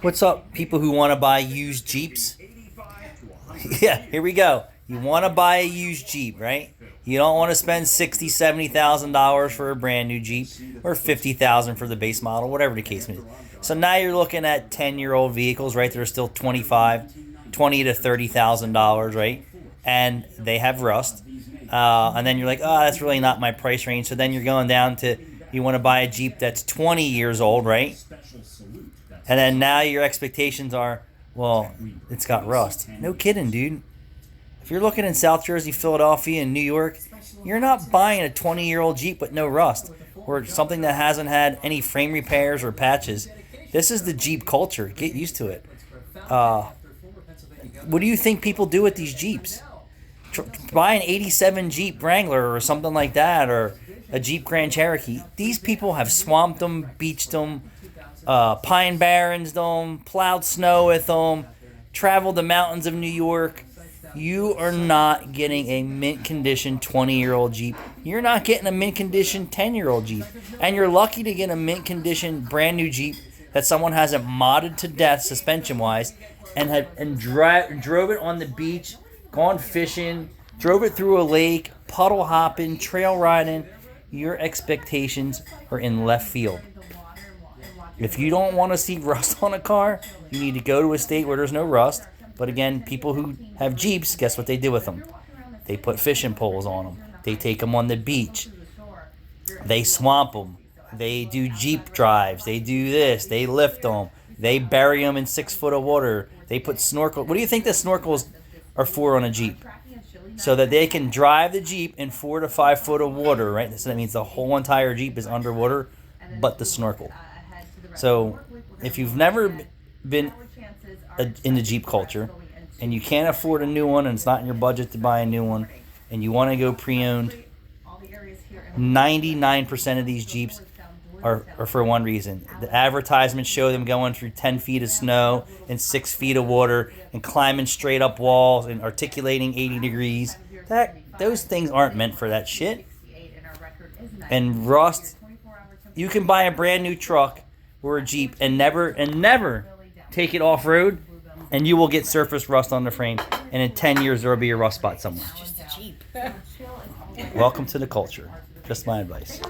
What's up, people who want to buy used Jeeps? Yeah, here we go. You want to buy a used Jeep, right? You don't want to spend $60,000, $70,000 for a brand new Jeep or $50,000 for the base model, whatever the case may be. So now you're looking at 10-year-old vehicles, right? They're still $20 to $30,000, right? And they have rust. And then you're like, oh, that's really not my price range. So then you're going down to, you want to buy a Jeep that's 20 years old, right? And then now your expectations are, well, it's got rust. No kidding, dude. If you're looking in South Jersey, Philadelphia, and New York, you're not buying a 20-year-old Jeep with no rust or something that hasn't had any frame repairs or patches. This is the Jeep culture. Get used to it. What do you think people do with these Jeeps? Buy an 87 Jeep Wrangler or something like that, or a Jeep Grand Cherokee. These people have swamped them, beached them, pine barrens them, plowed snow with them, traveled the mountains of New York. You are not getting a mint condition 20-year-old Jeep. You're not getting a mint condition 10-year-old Jeep. And you're lucky to get a mint condition brand new Jeep that someone hasn't modded to death suspension-wise and drove it on the beach, gone fishing, drove it through a lake, puddle hopping, trail riding. Your expectations are in left field. If you don't want to see rust on a car, you need to go to a state where there's no rust. But again, people who have Jeeps, guess what they do with them? They put fishing poles on them. They take them on the beach. They swamp them. They do Jeep drives. They do this. They lift them. They bury them in 6 foot of water. They put snorkel. What do you think the snorkels are for on a Jeep? So that they can drive the Jeep in 4 to 5 foot of water, right? So that means the whole entire Jeep is underwater, but the snorkel. So if you've never been in the Jeep culture and you can't afford a new one and it's not in your budget to buy a new one and you want to go pre-owned, 99% of these Jeeps are for one reason. The advertisements show them going through 10 feet of snow and 6 feet of water and climbing straight up walls and articulating 80 degrees. Those things aren't meant for that shit. And rust, you can buy a brand new truck or a Jeep and never take it off-road, and you will get surface rust on the frame, and in 10 years there will be a rust spot somewhere. Just a Jeep. Welcome to the culture. Just my advice.